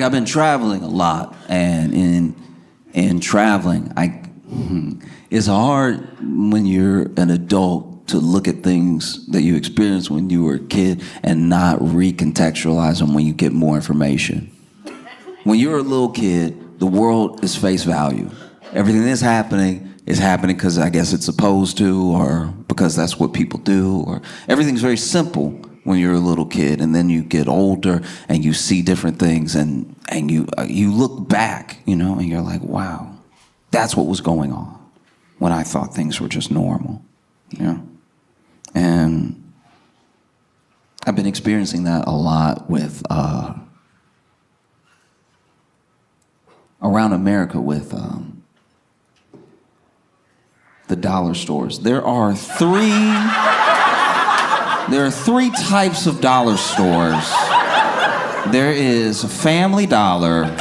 I've been traveling a lot, and in traveling, it's hard when you're an adult to look at things that you experienced when you were a kid and not recontextualize them when you get more information. When you're a little kid, the world is face value. Everything that's happening is happening because I guess it's supposed to, or because that's what people do, or everything's very simple when you're a little kid, and then you get older and you see different things, and you look back, and you're like, wow, that's what was going on when I thought things were just normal, And I've been experiencing that a lot with around America with the dollar stores. There are three types of dollar stores. There is Family Dollar,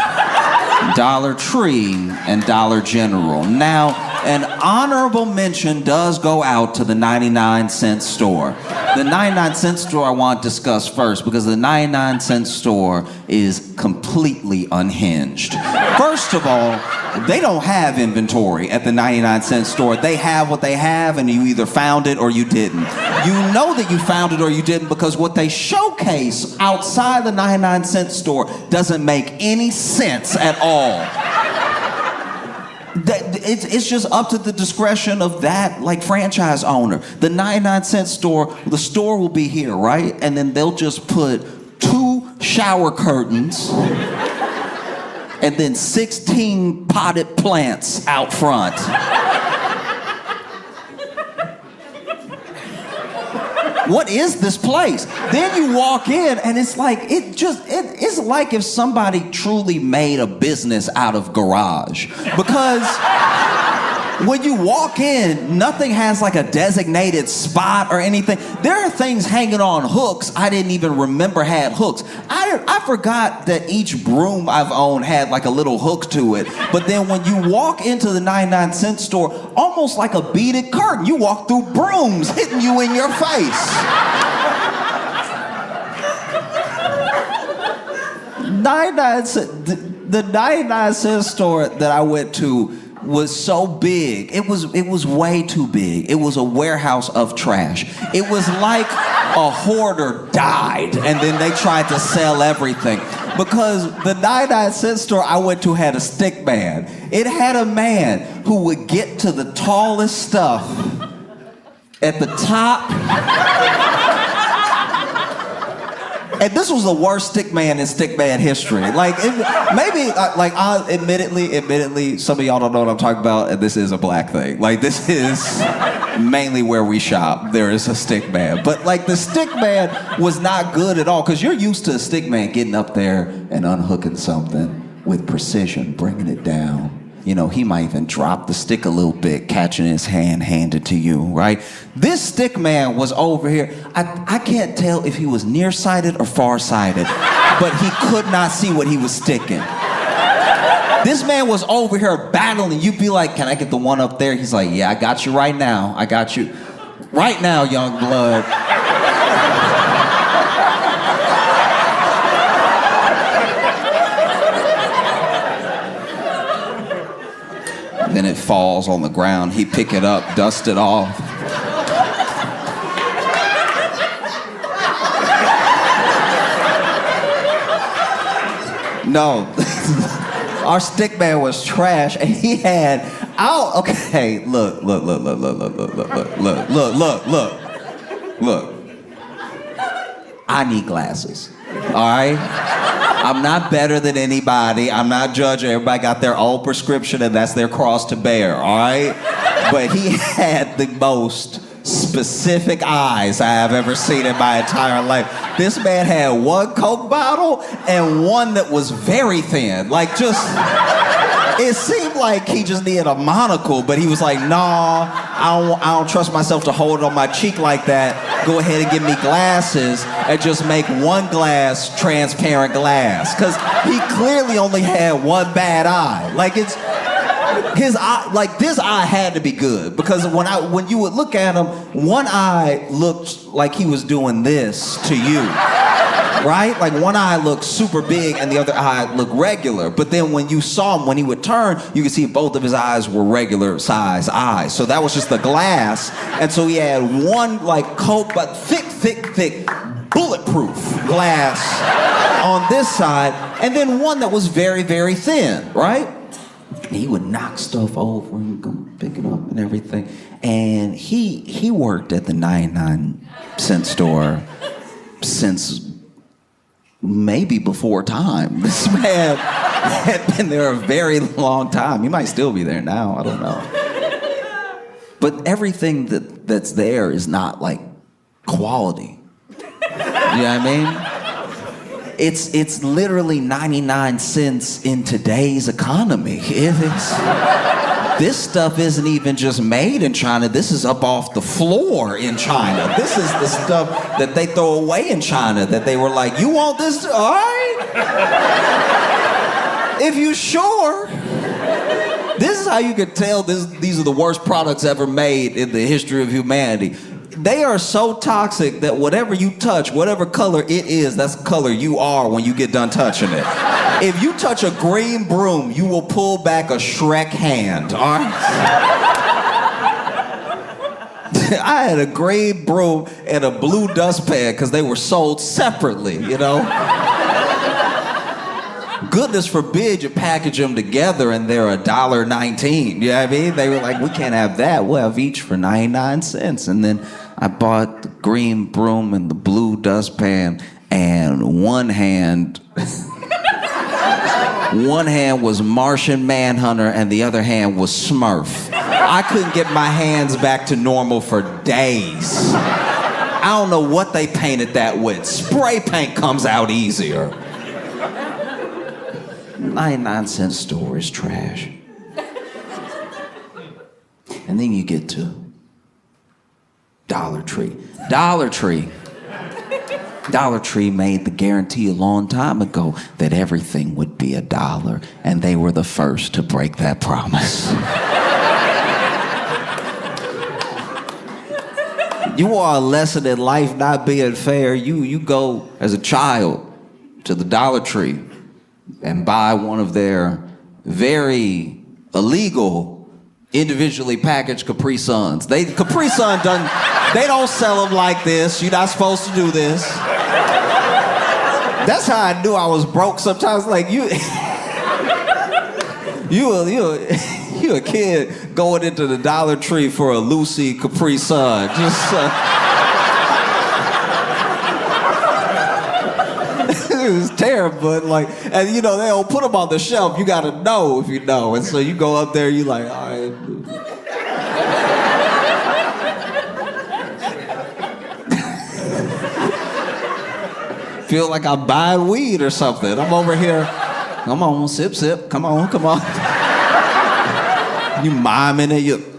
Dollar Tree, and Dollar General. Now, an honorable mention does go out to the 99-cent store. The 99-cent store I want to discuss first, because the 99-cent store is completely unhinged. First of all, they don't have inventory at the 99-cent store. They have what they have, and you either found it or you didn't. You know that you found it or you didn't because what they showcase outside the 99-cent store doesn't make any sense at all. It's just up to the discretion of that franchise owner. The 99-cent store, the store will be here, right? And then they'll just put 2 shower curtains and then 16 potted plants out front. What is this place? Then you walk in and it's like, it's like if somebody truly made a business out of garage. Because when you walk in, nothing has a designated spot or anything. There are things hanging on hooks I didn't even remember had hooks. I forgot that each broom I've owned had a little hook to it. But then when you walk into the 99-cent store, almost like a beaded curtain, you walk through brooms hitting you in your face. The 99-cent store that I went to was so big. It was way too big. It was a warehouse of trash. It was like a hoarder died and then they tried to sell everything. Because the 99-cent store I went to had a stick man. It had a man who would get to the tallest stuff at the top. And this was the worst stick man in stick man history. Admittedly, some of y'all don't know what I'm talking about, and this is a black thing. This is mainly where we shop. There is a stick man. But the stick man was not good at all, because you're used to a stick man getting up there and unhooking something with precision, bringing it down. He might even drop the stick a little bit, catching his hand, hand it to you, right? This stick man was over here. I can't tell if he was nearsighted or farsighted, but he could not see what he was sticking. This man was over here battling. You'd be like, can I get the one up there? He's like, yeah, I got you right now. I got you right now, young blood. Then it falls on the ground. He pick it up, dust it off. No, our stick man was trash, and he had. Okay, look. I need glasses. All right. I'm not better than anybody. I'm not judging. Everybody got their own prescription, and that's their cross to bear, all right? But he had the most specific eyes I have ever seen in my entire life. This man had one Coke bottle and one that was very thin. It seemed like he just needed a monocle, but he was like, nah, I don't trust myself to hold it on my cheek like that. Go ahead and give me glasses and just make one glass transparent glass. Because he clearly only had one bad eye. His eye, this eye had to be good. Because when you would look at him, one eye looked like he was doing this to you. right? Like one eye looked super big and the other eye looked regular. But then when you saw him, when he would turn, you could see both of his eyes were regular size eyes. So that was just the glass. And so he had one like coat, but thick, bulletproof glass on this side, and then one that was very, very thin, right? And he would knock stuff over and go pick it up and everything. And he worked at the 99-cent store since maybe before time. This man had been there a very long time. He might still be there now, I don't know. But everything that's there is not like quality. You know what I mean? It's literally 99 cents in today's economy. It is. This stuff isn't even just made in China. This is up off the floor in China. This is the stuff that they throw away in China that they were like, you want this? All right. If you sure. This is how you can tell these are the worst products ever made in the history of humanity. They are so toxic that whatever you touch, whatever color it is, that's the color you are when you get done touching it. If you touch a green broom, you will pull back a Shrek hand, all right? I had a green broom and a blue dustpan because they were sold separately, you know? Goodness forbid you package them together and they're $1.19. You know what I mean? They were like, we can't have that. We'll have each for 99 cents. And then I bought the green broom and the blue dustpan, and one hand was Martian Manhunter and the other hand was Smurf. I couldn't get my hands back to normal for days. I don't know what they painted that with. Spray paint comes out easier. 99-cent store is trash. And then you get to Dollar Tree. Dollar Tree made the guarantee a long time ago that everything would be $1, and they were the first to break that promise. You want a lesson in life not being fair? You go as a child to the Dollar Tree and buy one of their very illegal individually packaged Capri Suns. Capri Sun they don't sell them like this. You're not supposed to do this. That's how I knew I was broke sometimes. Like you a kid going into the Dollar Tree for a Lucy Capri Sun. It was terrible, but like, and you know, they don't put them on the shelf. You gotta know if you know. And so you go up there, you like, all right. Feel like I'm buying weed or something. I'm over here, come on, sip, come on. You miming it, you.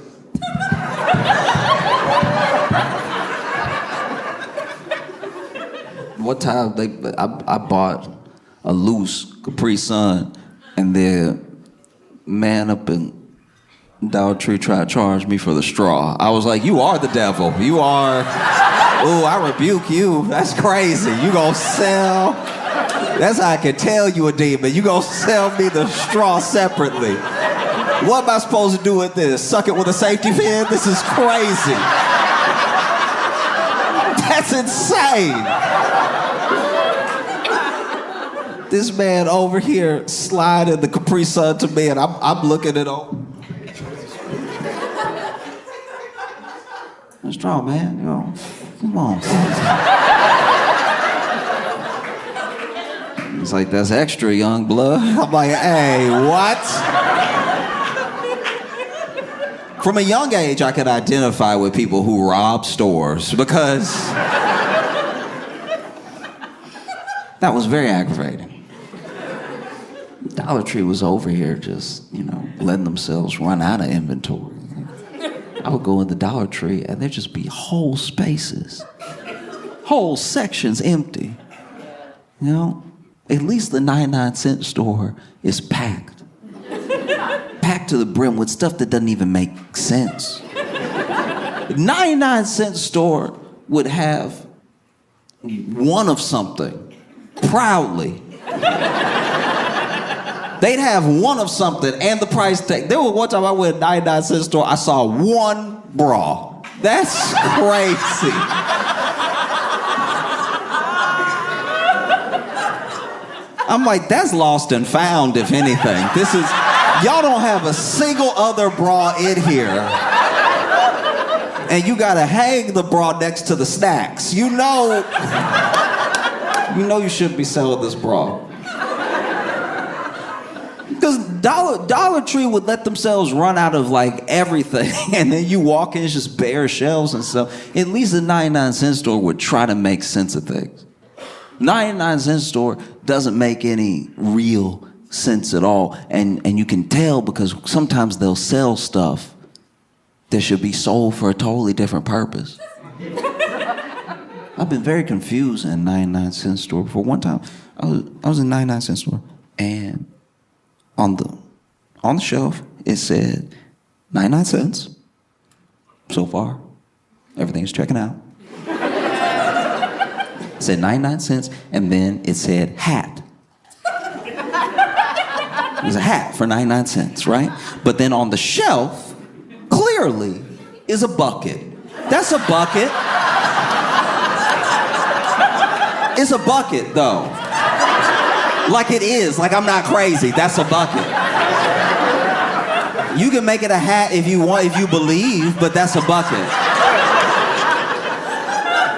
One time I bought a loose Capri Sun, and the man up in Dollar Tree tried to charge me for the straw. I was like, you are the devil. You are, ooh, I rebuke you. That's crazy. You gonna sell, that's how I can tell you a demon. You gonna sell me the straw separately. What am I supposed to do with this? Suck it with a safety pin? This is crazy. That's insane. This man over here sliding the Capri Sun to me, and I'm looking at him. What's wrong, man? You know, come on. He's like, that's extra, young blood. I'm like, hey, what? From a young age, I could identify with people who rob stores because that was very aggravating. Dollar Tree was over here just, you know, letting themselves run out of inventory. I would go in the Dollar Tree and there'd just be whole spaces, whole sections empty. You know, at least the 99-cent store is packed. Packed to the brim with stuff that doesn't even make sense. The 99-cent store would have one of something proudly. They'd have one of something and the price tag. There was one time I went to a 99-cent store, I saw one bra. That's crazy. I'm like, that's lost and found, if anything. Y'all don't have a single other bra in here. And you gotta hang the bra next to the snacks. You know you shouldn't be selling this bra. Because Dollar Tree would let themselves run out of like everything, and then you walk in, it's just bare shelves and stuff. At least the 99-cent store would try to make sense of things. 99-cent store doesn't make any real sense at all, and you can tell because sometimes they'll sell stuff that should be sold for a totally different purpose. I've been very confused in a 99-cent store before. One time, I was in a 99-cent store, and on the shelf, it said 99 cents. So far, everything's checking out. It said 99 cents, and then it said hat. It was a hat for 99 cents, right? But then on the shelf, clearly, is a bucket. That's a bucket. It's a bucket, though. Like it is, like I'm not crazy. That's a bucket. You can make it a hat if you want, if you believe, but that's a bucket.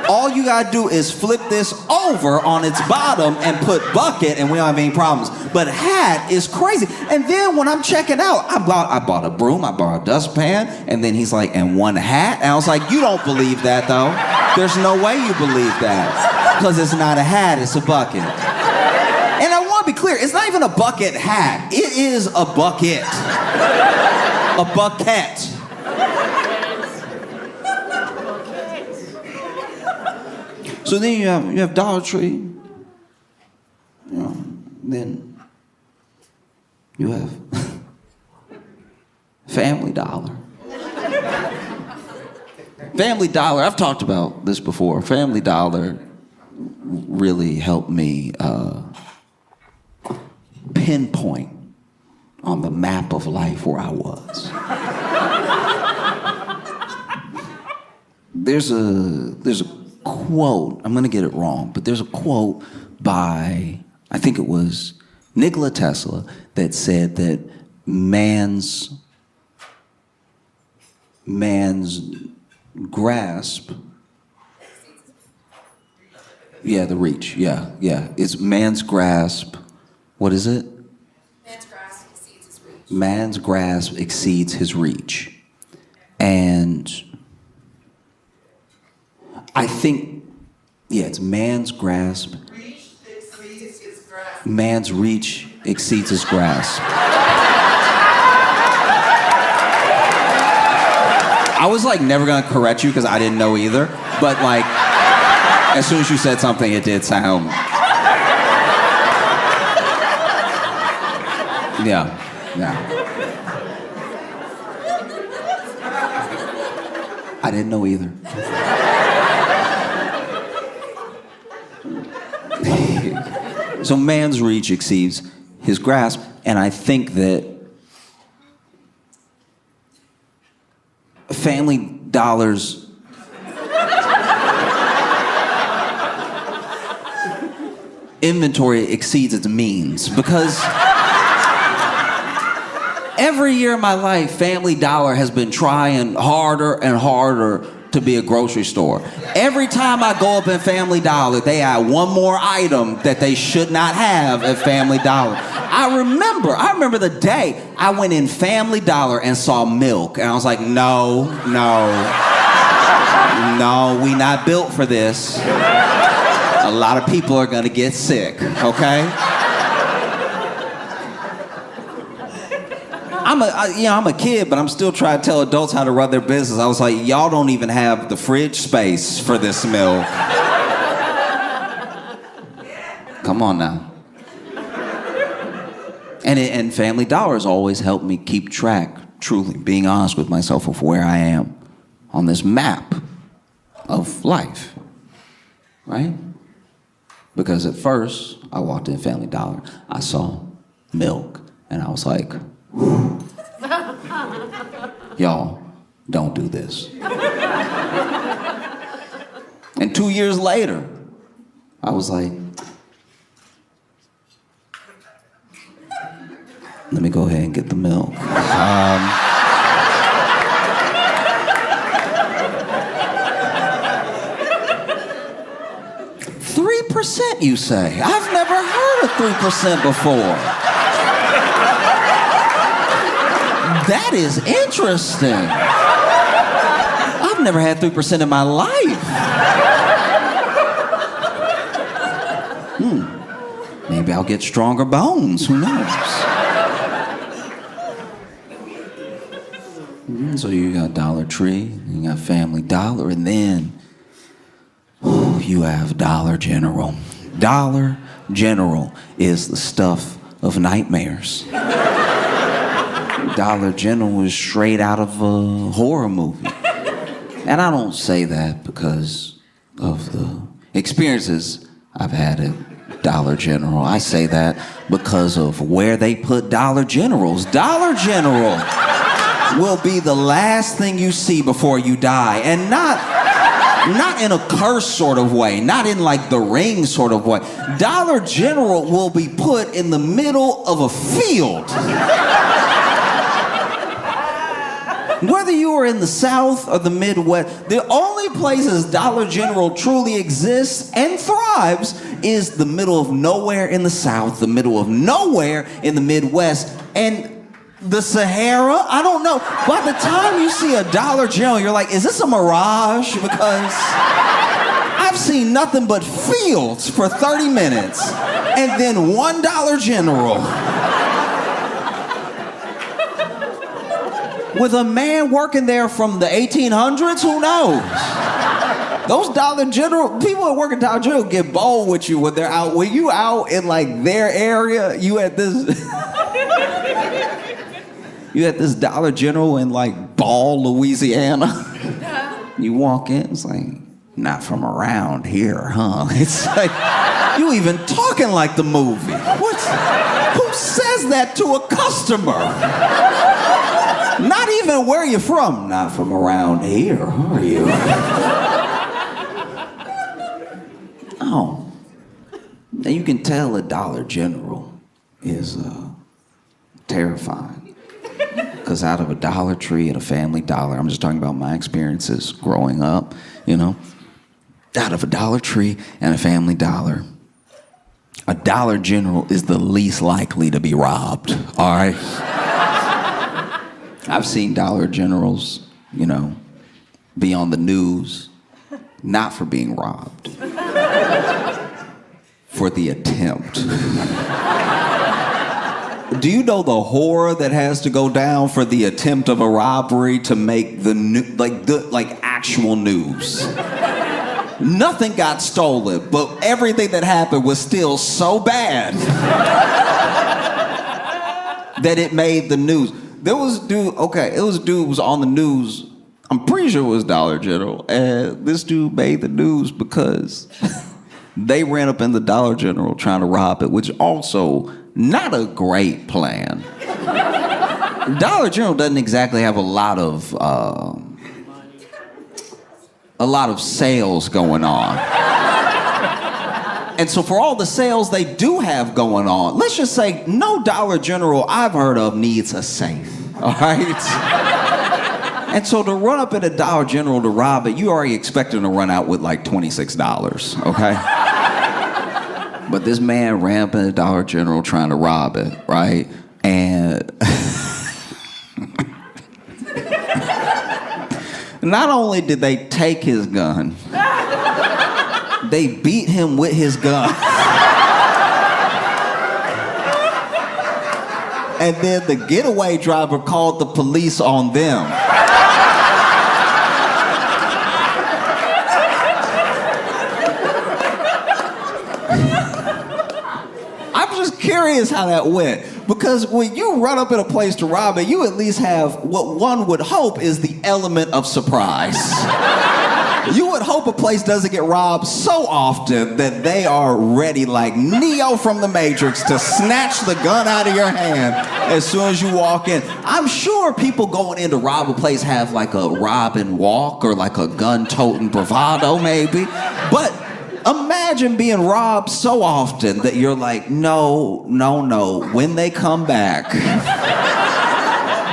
All you gotta do is flip this over on its bottom and put bucket, and we don't have any problems. But hat is crazy. And then when I'm checking out, I bought a broom, I bought a dustpan, and then he's like, and one hat? And I was like, you don't believe that, though. There's no way you believe that. Because it's not a hat, it's a bucket. And I want to be clear, it's not even a bucket hat. It is a bucket. A bucket. So then you have Dollar Tree. Then you have Family Dollar. Family Dollar, I've talked about this before. Family Dollar really helped me pinpoint on the map of life where I was. There's a quote, I'm gonna get it wrong, but there's a quote by, I think it was Nikola Tesla, that said that man's grasp, the reach, it's man's grasp, what is it? Man's grasp exceeds his reach. Man's grasp exceeds his reach. And I think, it's man's grasp. Reach exceeds his grasp. Man's reach exceeds his grasp. I was like never gonna correct you because I didn't know either, but like, as soon as you said something, it did sound. Yeah. I didn't know either. So man's reach exceeds his grasp, and I think that Family Dollar's inventory exceeds its means, because every year of my life, Family Dollar has been trying harder and harder to be a grocery store. Every time I go up in Family Dollar, they add one more item that they should not have at Family Dollar. I remember the day I went in Family Dollar and saw milk, and I was like, no, we not built for this. A lot of people are gonna get sick, okay? I'm a kid, but I'm still trying to tell adults how to run their business. I was like, y'all don't even have the fridge space for this milk. Come on now. And Family Dollar has always helped me keep track, truly, being honest with myself of where I am on this map of life, right? Because at first, I walked in Family Dollar, I saw milk, and I was like, y'all, don't do this. And 2 years later, I was like, let me go ahead and get the milk. 3%, you say? I've never heard of 3% before. That is interesting. I've never had 3% in my life. Maybe I'll get stronger bones, who knows? So you got Dollar Tree, you got Family Dollar, and then you have Dollar General. Dollar General is the stuff of nightmares. Dollar General is straight out of a horror movie. And I don't say that because of the experiences I've had at Dollar General. I say that because of where they put Dollar Generals. Dollar General will be the last thing you see before you die, and not in a curse sort of way, not in like the Ring sort of way. Dollar General will be put in the middle of a field. Whether you are in the South or the Midwest, the only places Dollar General truly exists and thrives is the middle of nowhere in the South, the middle of nowhere in the Midwest, and the Sahara. I don't know. By the time you see a Dollar General, you're like, is this a mirage? Because I've seen nothing but fields for 30 minutes and then one Dollar General. With a man working there from the 1800s, who knows? Those Dollar General, people that work at Dollar General get bold with you when they're out. When you out in like their area, you at this Dollar General in like Ball, Louisiana. You walk in, it's like, not from around here, huh? It's like, you even talking like the movie. Who says that to a customer? Not even where you from. Not from around here, are you? Oh. And you can tell a Dollar General is terrifying. Because out of a Dollar Tree and a Family Dollar, I'm just talking about my experiences growing up, you know. Out of a Dollar Tree and a Family Dollar, a Dollar General is the least likely to be robbed, all right? I've seen Dollar Generals, you know, be on the news, not for being robbed, for the attempt. Do you know the horror that has to go down for the attempt of a robbery to make the actual news? Nothing got stolen, but everything that happened was still so bad that it made the news. There was a dude who was on the news. I'm pretty sure it was Dollar General, and this dude made the news because they ran up in the Dollar General trying to rob it, which also not a great plan. Dollar General doesn't exactly have a lot of sales going on. And so for all the sales they do have going on, let's just say no Dollar General I've heard of needs a safe, all right? And so to run up at a Dollar General to rob it, you already expecting to run out with like $26, okay? But this man ran up at a Dollar General trying to rob it, right? And not only did they take his gun, they beat him with his gun. And then the getaway driver called the police on them. I'm just curious how that went. Because when you run up in a place to rob it, you at least have what one would hope is the element of surprise. You would hope a place doesn't get robbed so often that they are ready like Neo from the Matrix to snatch the gun out of your hand as soon as you walk in. I'm sure people going in to rob a place have like a rob and walk or like a gun-toting bravado maybe. But imagine being robbed so often that you're like, no, when they come back.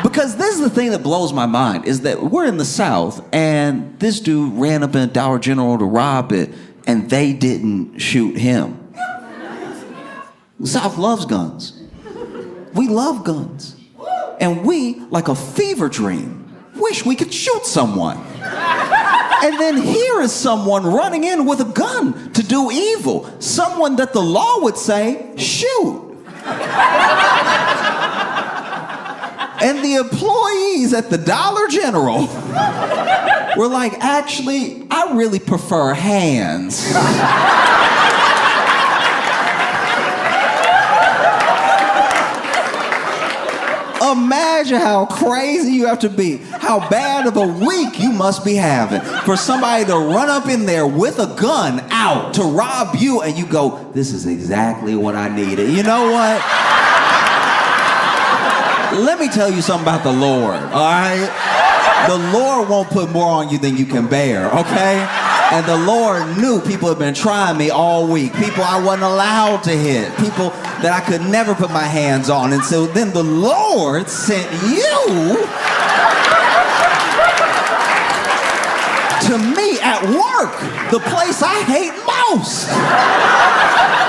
Because this is the thing that blows my mind, is that we're in the South, and this dude ran up in a Dollar General to rob it, and they didn't shoot him. The South loves guns. We love guns. And we, like a fever dream, wish we could shoot someone. And then here is someone running in with a gun to do evil. Someone that the law would say, shoot. And the employees at the Dollar General were like, actually, I really prefer hands. Imagine how crazy you have to be, how bad of a week you must be having for somebody to run up in there with a gun out to rob you, and you go, this is exactly what I needed. You know what? Let me tell you something about the Lord, all right? The Lord won't put more on you than you can bear, okay? And the Lord knew people had been trying me all week. People I wasn't allowed to hit. People that I could never put my hands on. And so then the Lord sent you to me at work, the place I hate most,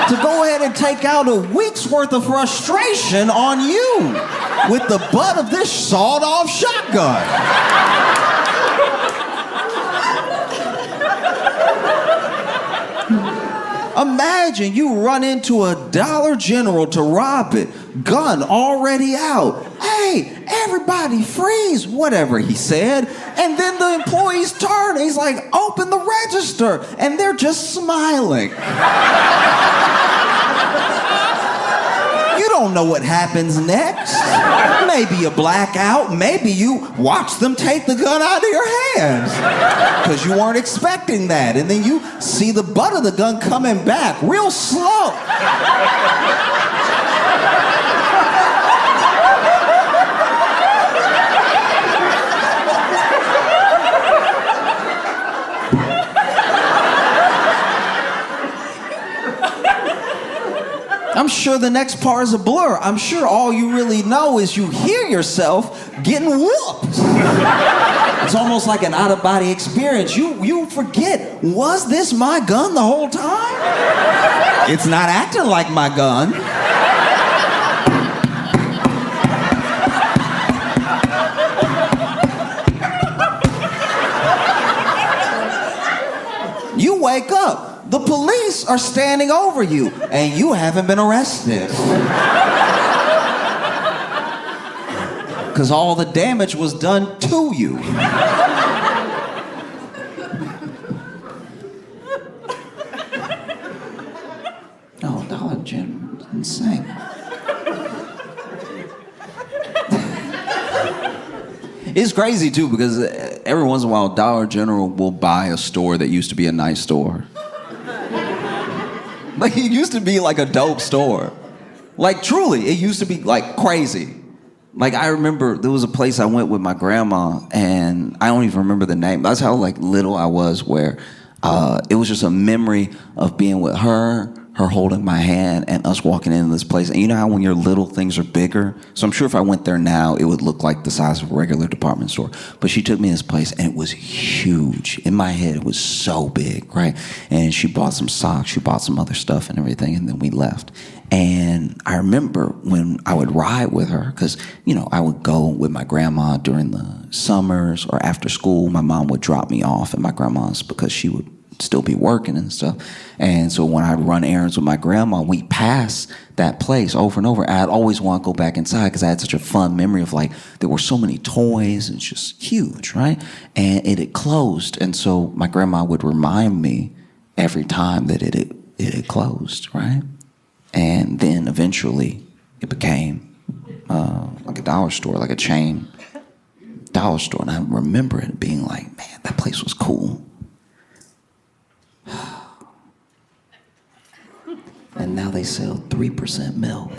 to go ahead and take out a week's worth of frustration on you with the butt of this sawed-off shotgun. Imagine you run into a Dollar General to rob it, gun already out. Hey, everybody freeze, whatever he said. And then the employees turn and he's like, open the register. And they're just smiling. You don't know what happens next. Maybe a blackout. Maybe you watch them take the gun out of your hands because you weren't expecting that. And then you see the butt of the gun coming back real slow. I'm sure the next part is a blur. I'm sure all you really know is you hear yourself getting whooped. It's almost like an out-of-body experience. You forget, was this my gun the whole time? It's not acting like my gun. You wake up. The police are standing over you, and you haven't been arrested. Because all the damage was done to you. Oh, Dollar General, it's insane. It's crazy, too, because every once in a while, Dollar General will buy a store that used to be a nice store. Like, it used to be like a dope store. Like, truly, it used to be like crazy. Like, I remember there was a place I went with my grandma, and I don't even remember the name. That's how like little I was, where it was just a memory of being with her holding my hand, and us walking into this place. And you know how when your little things are bigger? So I'm sure if I went there now, it would look like the size of a regular department store. But she took me to this place, and it was huge. In my head, it was so big, right? And she bought some socks, she bought some other stuff and everything, and then we left. And I remember when I would ride with her, because, you know, I would go with my grandma during the summers or after school. My mom would drop me off at my grandma's because she would still be working and stuff. And so when I'd run errands with my grandma, we'd pass that place over and over. And I'd always want to go back inside because I had such a fun memory of like, there were so many toys and it's just huge, right? And it had closed. And so my grandma would remind me every time that it had closed, right? And then eventually it became like a dollar store, like a chain dollar store. And I remember it being like, man, that place was cool. now they sell 3% milk.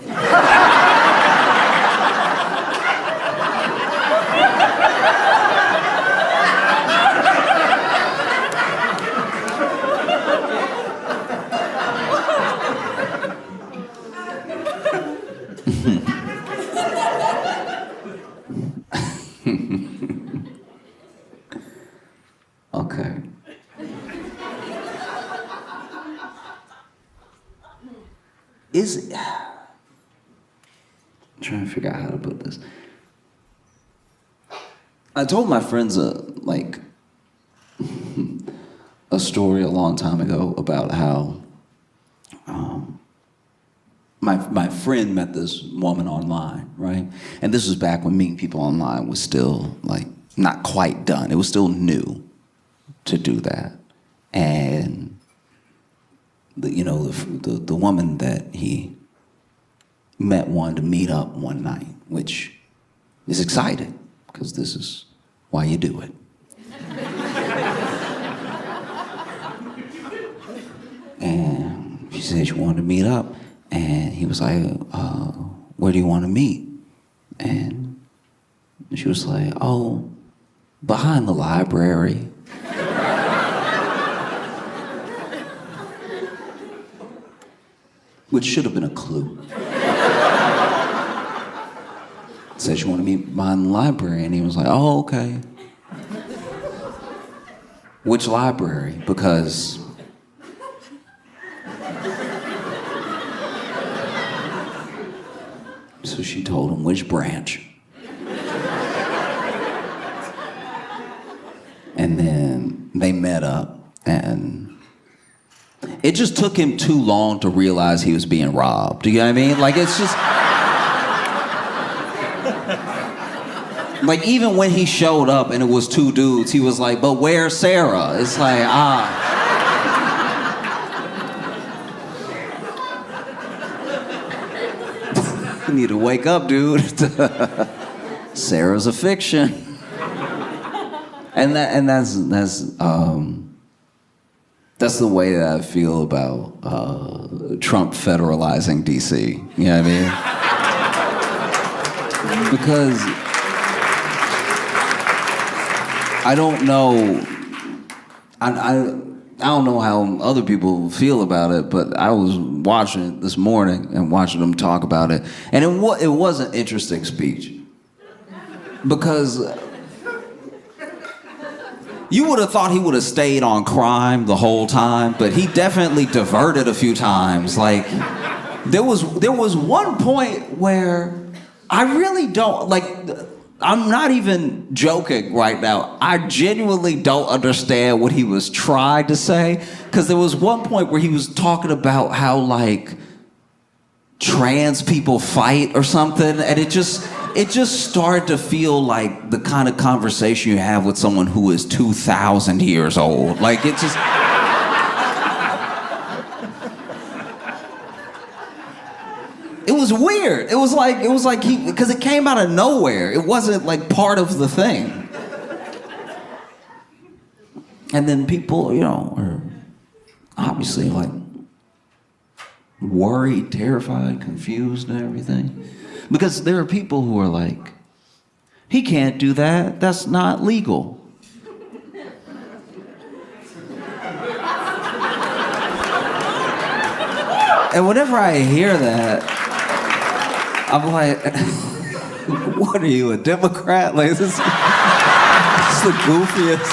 Okay. I'm trying to figure out how to put this. I told my friends a story a long time ago about how my friend met this woman online, right? And this was back when meeting people online was still not quite done. It was still new to do that. And the woman that he met wanted to meet up one night, which is exciting because this is why you do it. And she said she wanted to meet up, and he was like, where do you want to meet? And she was like, oh, behind the library. Which should have been a clue. Said she wanted to meet behind the library, and he was like, oh, okay. Which library? Because so she told him which branch. And then they met up, and it just took him too long to realize he was being robbed. Do you know what I mean? It's just even when he showed up and it was two dudes, he was like, but where's Sarah? It's like, You need to wake up, dude. Sarah's a fiction. And that's the way that I feel about Trump federalizing D.C. You know what I mean? Because I don't know. I don't know how other people feel about it, but I was watching it this morning and watching them talk about it, and it was an interesting speech because you would have thought he would have stayed on crime the whole time, but he definitely diverted a few times. There was one point where I really don't I'm not even joking right now. I genuinely don't understand what he was trying to say, because there was one point where he was talking about how trans people fight or something, and it just started to feel like the kind of conversation you have with someone who is 2,000 years old. It just it was weird. It was like because it came out of nowhere. It wasn't part of the thing. And then people, are obviously worried, terrified, confused and everything. Because there are people who are like, he can't do that. That's not legal. And whenever I hear that, I'm like, what are you, a Democrat? This is the goofiest.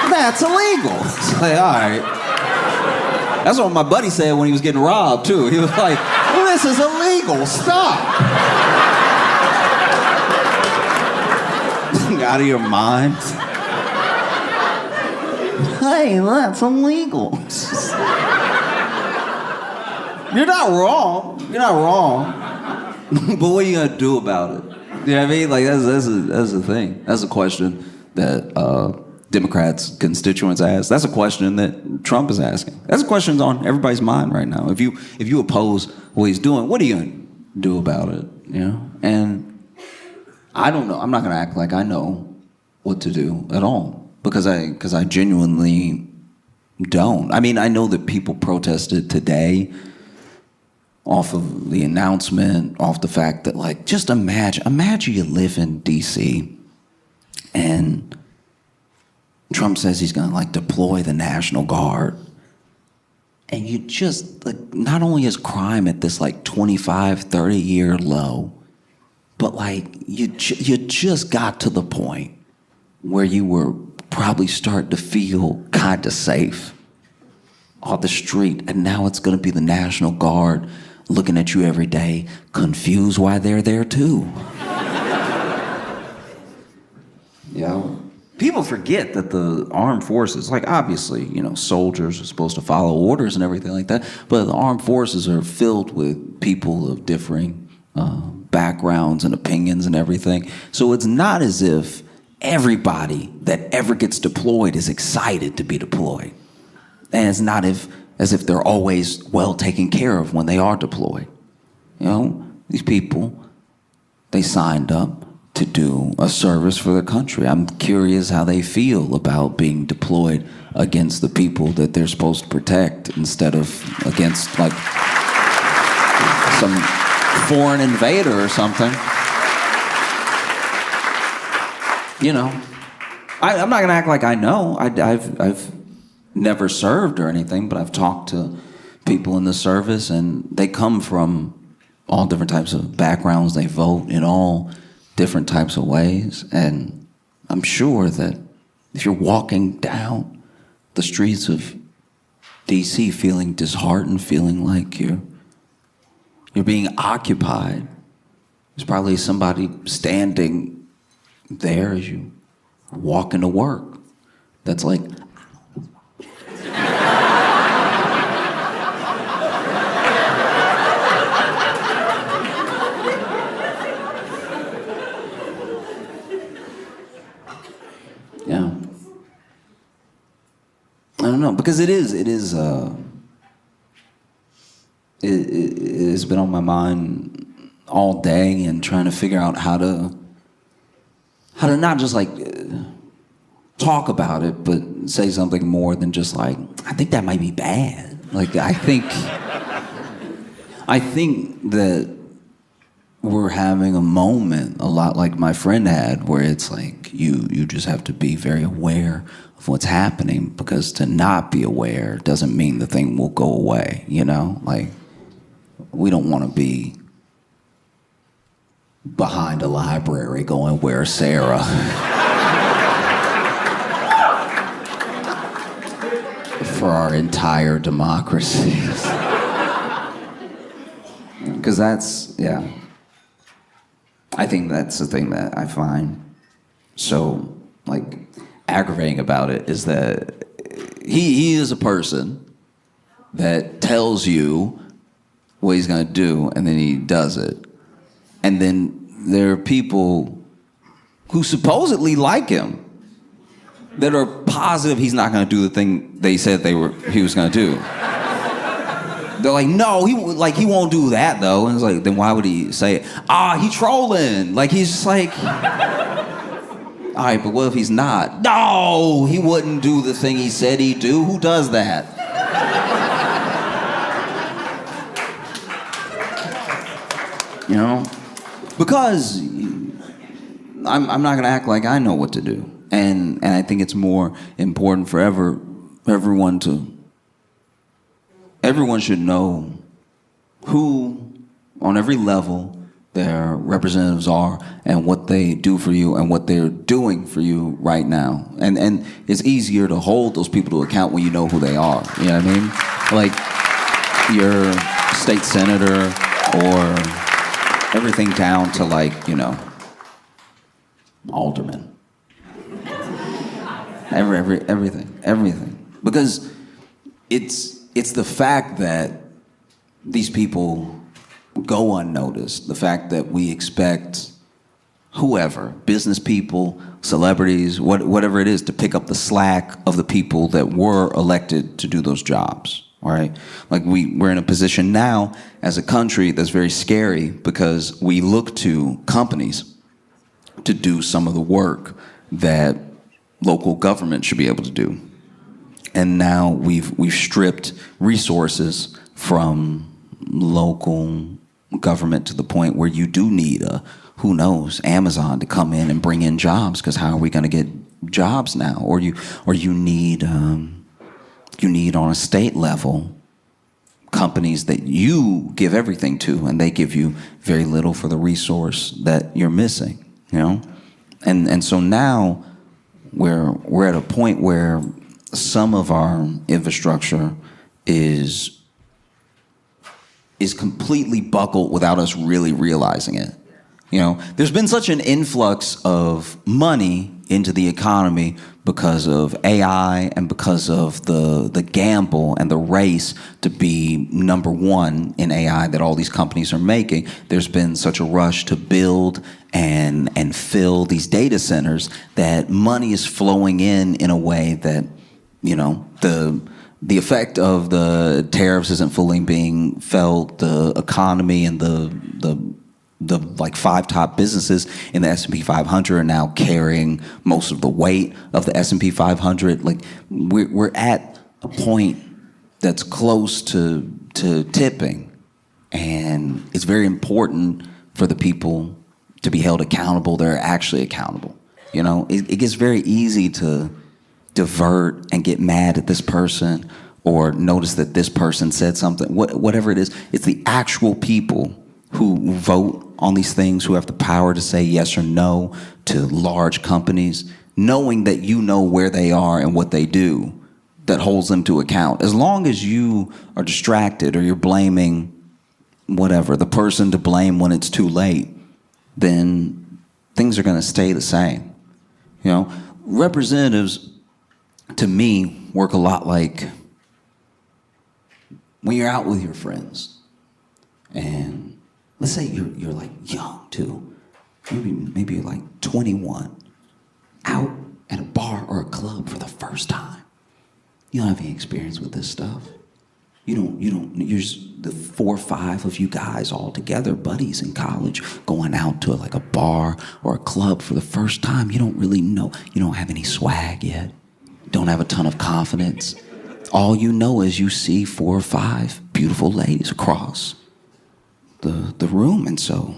That's illegal. It's all right. That's what my buddy said when he was getting robbed, too. He was like, this is illegal. Stop. Out of your mind. Hey, that's illegal. You're not wrong. But what are you gonna do about it? You know what I mean? That's the thing. That's a question that Democrats' constituents ask. That's a question that Trump is asking. That's a question that's on everybody's mind right now. If you oppose what he's doing, what are you gonna do about it? And I don't know. I'm not gonna act like I know what to do at all, because I genuinely don't. I mean, I know that people protested today off of the announcement, off the fact that, like, just imagine you live in DC and Trump says he's gonna, like, deploy the National Guard. And you just, like, not only is crime at this, like, 25, 30-year low, but, like, you just got to the point where you were probably starting to feel kind of safe off the street, and now it's gonna be the National Guard looking at you every day, confused why they're there too. You know? People forget that the armed forces, like, obviously, you know, soldiers are supposed to follow orders and everything like that, but the armed forces are filled with people of differing backgrounds and opinions and everything. So it's not as if everybody that ever gets deployed is excited to be deployed. And it's not as if they're always well taken care of when they are deployed. You know, these people, they signed up to do a service for their country. I'm curious how they feel about being deployed against the people that they're supposed to protect instead of against, like, some foreign invader or something. You know, I'm not gonna act like I know. I've never served or anything, but I've talked to people in the service, and they come from all different types of backgrounds. They vote in all different types of ways, and I'm sure that if you're walking down the streets of DC feeling disheartened, feeling like you're being occupied, there's probably somebody standing there as you walk into work that's like, yeah. I don't know, because it has been on my mind all day, and trying to figure out how to not just, like, talk about it, but say something more than just like, I think that might be bad. Like, I think that we're having a moment a lot like my friend had, where it's like you just have to be very aware of what's happening, because to not be aware doesn't mean the thing will go away, you know? Like, we don't want to be behind a library going, "Where's Sarah?" for our entire democracies. Because that's, yeah. I think that's the thing that I find so, like, aggravating about it, is that he is a person that tells you what he's gonna do, and then he does it. And then there are people who supposedly like him that are positive he's not gonna do the thing they said he was gonna do. They're like, no, he won't do that though. And it's like, then why would he say it? He trolling. Like, he's just like, all right, but what if he's not? No, he wouldn't do the thing he said he'd do. Who does that? You know? Because I'm not gonna act like I know what to do. And I think it's more important for everyone should know who, on every level, their representatives are, and what they do for you, and what they're doing for you right now. And it's easier to hold those people to account when you know who they are. You know what I mean? Like your state senator, or everything down to, like, you know, alderman. Everything. Because it's the fact that these people go unnoticed, the fact that we expect whoever, business people, celebrities, whatever it is, to pick up the slack of the people that were elected to do those jobs, all right? Like, we're in a position now as a country that's very scary, because we look to companies to do some of the work that local government should be able to do. And now we've stripped resources from local government to the point where you do need who knows, Amazon to come in and bring in jobs, because how are we going to get jobs now? Or you need on a state level companies that you give everything to, and they give you very little for the resource that you're missing, you know? And so now we're at a point where some of our infrastructure is completely buckled without us really realizing it. You know, there's been such an influx of money into the economy because of AI and because of the gamble and the race to be number one in AI that all these companies are making. There's been such a rush to build and fill these data centers that money is flowing in a way that, you know, the effect of the tariffs isn't fully being felt. The economy and the like 5 top businesses in the S&P 500 are now carrying most of the weight of the S&P 500. Like we're at a point that's close to tipping, and it's very important for the people to be held accountable. They're actually accountable. You know, it gets very easy to divert and get mad at this person or notice that this person said something. Whatever it is, it's the actual people who vote on these things, who have the power to say yes or no to large companies, knowing that you know where they are and what they do, that holds them to account. As long as you are distracted or you're blaming whatever, the person to blame when it's too late, then things are going to stay the same. You know, representatives, to me, work a lot like when you're out with your friends, and let's say you're like young too, maybe you're like 21, out at a bar or a club for the first time. You don't have any experience with this stuff. You're just the 4 or 5 of you guys all together, buddies in college, going out to like a bar or a club for the first time. You don't really know. You don't have any swag yet. Don't have a ton of confidence. All you know is you see 4 or 5 beautiful ladies across the room, and so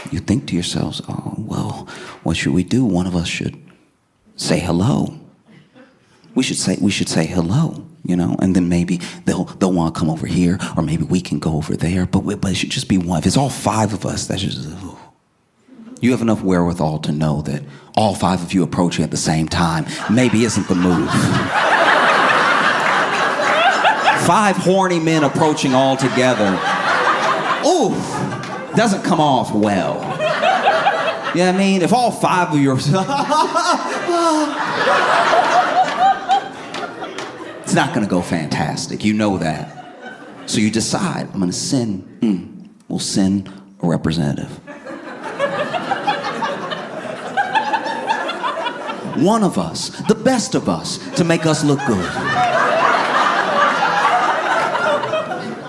you think to yourselves, oh, well, what should we do? One of us should say hello. We should say hello, you know, and then maybe they'll want to come over here, or maybe we can go over there, but it should just be one. If it's all 5 of us, that's just, ooh. You have enough wherewithal to know that all 5 of you approaching at the same time maybe isn't the move. 5 horny men approaching all together. Ooh, doesn't come off well. You know what I mean? If all 5 of you are... it's not going to go fantastic. You know that. So you decide, I'm going to we'll send a representative. One of us, the best of us, to make us look good.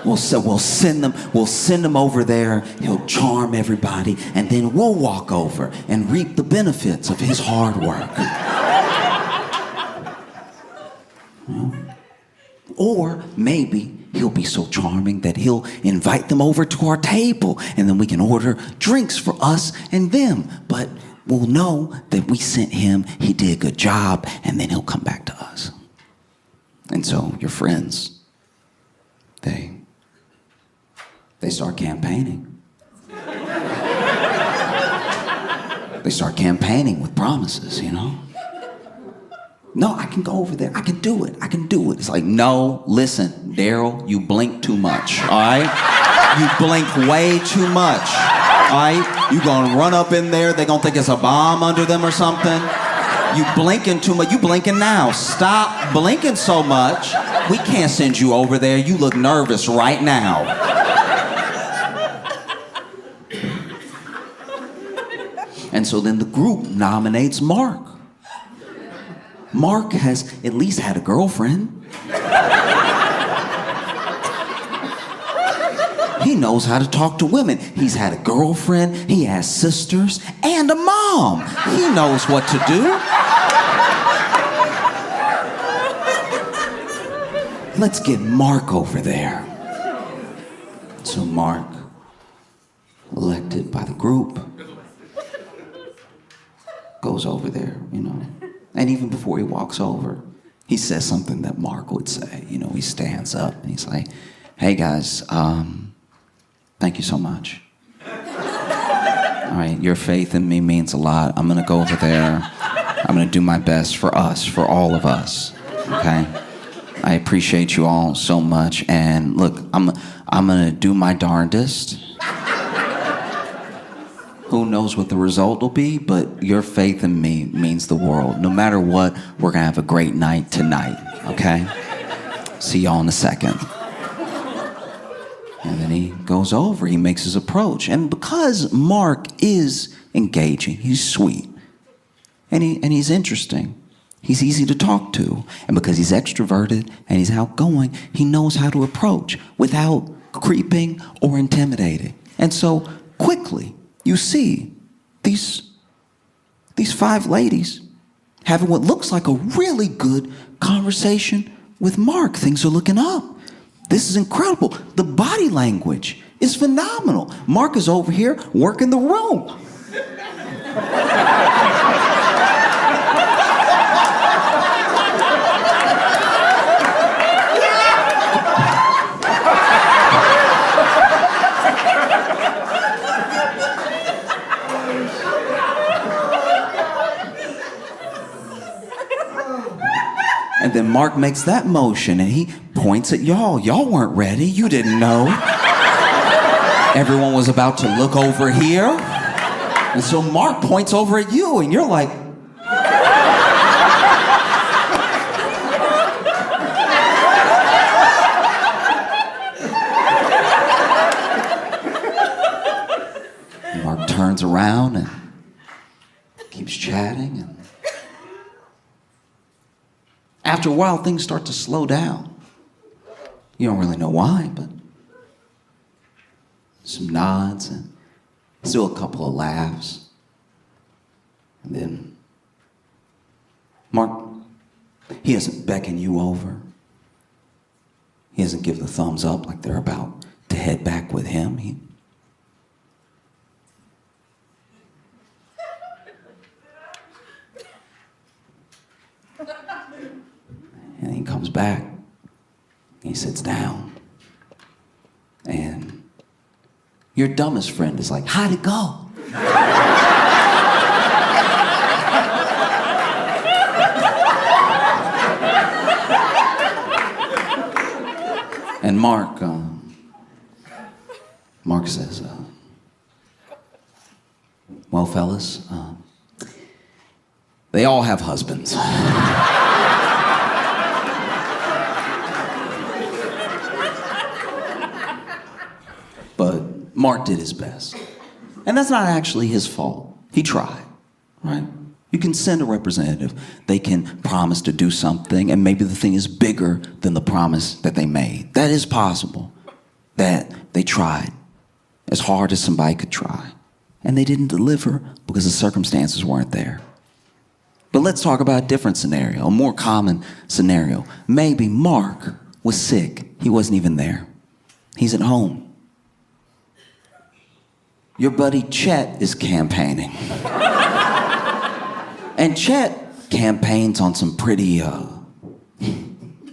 We'll send them over there. He'll charm everybody, and then we'll walk over and reap the benefits of his hard work. Or maybe he'll be so charming that he'll invite them over to our table, and then we can order drinks for us and them. But we'll know that we sent him, he did a good job, and then he'll come back to us. And so your friends, they start campaigning. They start campaigning with promises, you know? No, I can go over there. I can do it. It's like, no, listen, Daryl, you blink too much, all right? You blink way too much, all right? You gonna run up in there, they gonna think it's a bomb under them or something. You blinking too much. You blinking now. Stop blinking so much. We can't send you over there. You look nervous right now. And so then the group nominates Mark. Mark has at least had a girlfriend. He knows how to talk to women. He's had a girlfriend, he has sisters, and a mom. He knows what to do. Let's get Mark over there. So Mark, elected by the group, goes over there, And even before he walks over, he says something that Mark would say. He stands up and he's like, hey guys, thank you so much. All right, your faith in me means a lot. I'm gonna go over there. I'm gonna do my best for us, for all of us, okay? I appreciate you all so much, and look, I'm gonna do my darndest. Who knows what the result will be, but your faith in me means the world. No matter what, we're gonna have a great night tonight, okay? See y'all in a second. And then he goes over, he makes his approach. And because Mark is engaging, he's sweet, and he's interesting, he's easy to talk to. And because he's extroverted and he's outgoing, he knows how to approach without creeping or intimidating. And so quickly, you see these 5 ladies having what looks like a really good conversation with Mark. Things are looking up. This is incredible. The body language is phenomenal. Mark is over here working the room. And then Mark makes that motion and he points at y'all. Y'all weren't ready. You didn't know. Everyone was about to look over here. And so Mark points over at you and you're like, Mark turns around and keeps chatting, and after a while, things start to slow down. You don't really know why, but some nods and still a couple of laughs. And then Mark, he doesn't beckon you over. He doesn't give the thumbs up like they're about to head back with him. And he comes back, he sits down, and your dumbest friend is like, how'd it go? And Mark says, well, fellas, they all have husbands. But Mark did his best. And that's not actually his fault. He tried, right? You can send a representative. They can promise to do something, and maybe the thing is bigger than the promise that they made. That is possible. That they tried as hard as somebody could try, and they didn't deliver because the circumstances weren't there. But let's talk about a different scenario, a more common scenario. Maybe Mark was sick. He wasn't even there. He's at home. Your buddy Chet is campaigning. And Chet campaigns on some pretty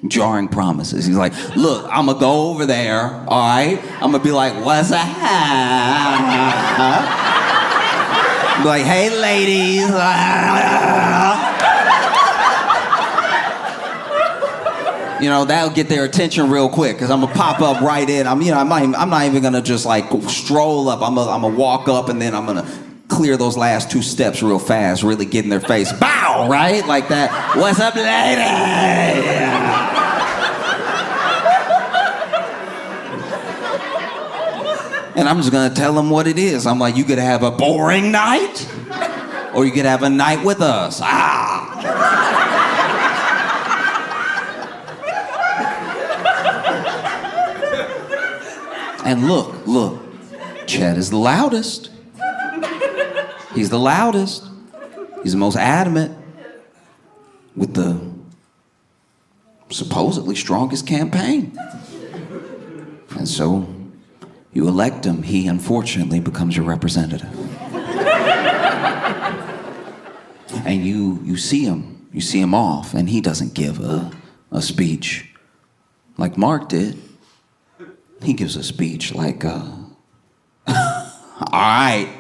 jarring promises. He's like, look, I'm gonna go over there, all right? I'm gonna be like, what's up? Be like, hey, ladies. That'll get their attention real quick, because I'm gonna pop up right in. I'm not even gonna just like stroll up. I'm gonna walk up, and then I'm gonna clear those last 2 steps real fast, really get in their face. Bow, right? Like that. What's up, lady? And I'm just gonna tell them what it is. I'm like, you could have a boring night, or you could have a night with us. And look, Chet is the loudest. He's the loudest. He's the most adamant with the supposedly strongest campaign. And so You elect him, he unfortunately becomes your representative. And you see him off, and he doesn't give a speech like Mark did. He gives a speech like, all right.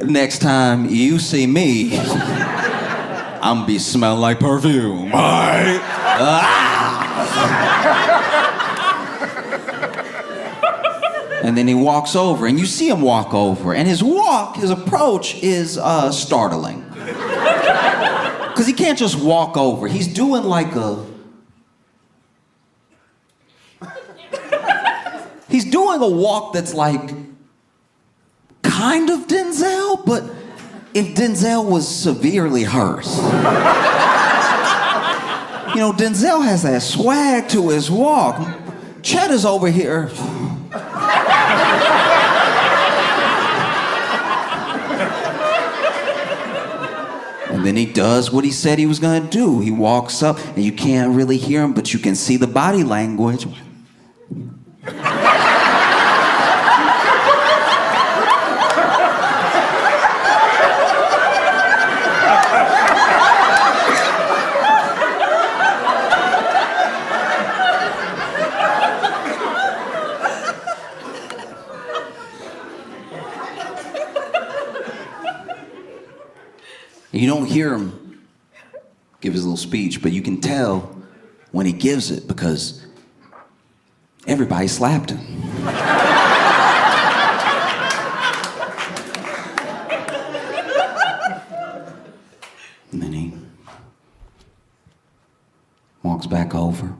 Next time you see me, I'm gonna be smelling like perfume, all right? And then he walks over, and you see him walk over, and his approach is startling. Because he can't just walk over. He's doing like he's doing a walk that's like kind of Denzel, but if Denzel was severely hurt. You know, Denzel has that swag to his walk. Chet is over here. And then he does what he said he was gonna do. He walks up, and you can't really hear him, but you can see the body language. You don't hear him give his little speech, but you can tell when he gives it because everybody slapped him. And then he walks back over.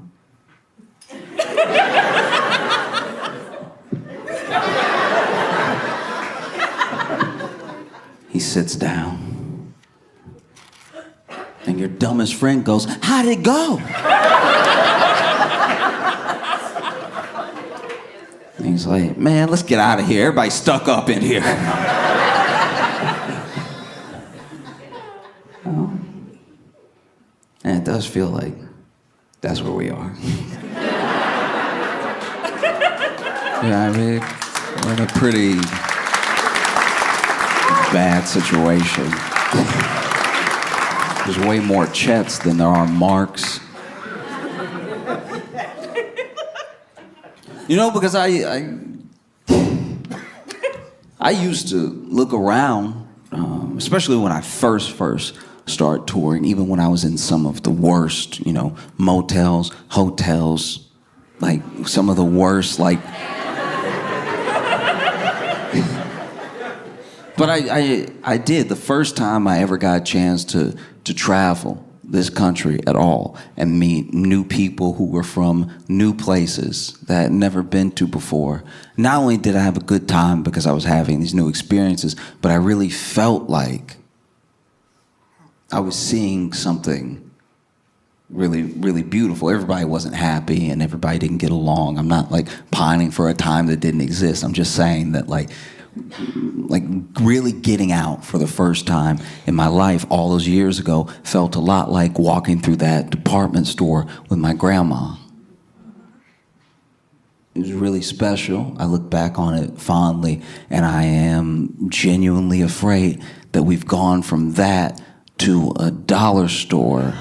He sits down. And your dumbest friend goes, how'd it go? And he's like, man, let's get out of here. Everybody's stuck up in here. Oh. And it does feel like that's where we are. Yeah, I mean, we're in a pretty bad situation. There's way more Chets than there are Marks. You know, because I used to look around, especially when I first started touring, even when I was in some of the worst, you know, motels, hotels, like some of the worst, like. But I did the first time I ever got a chance to travel this country at all and meet new people who were from new places that I had never been to before. Not only did I have a good time because I was having these new experiences, but I really felt like I was seeing something really, really beautiful. Everybody wasn't happy and everybody didn't get along. I'm not like pining for a time that didn't exist. I'm just saying that like really getting out for the first time in my life all those years ago felt a lot like walking through that department store with my grandma. It was really special. I look back on it fondly, and I am genuinely afraid that we've gone from that to a dollar store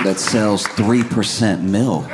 that sells 3% milk.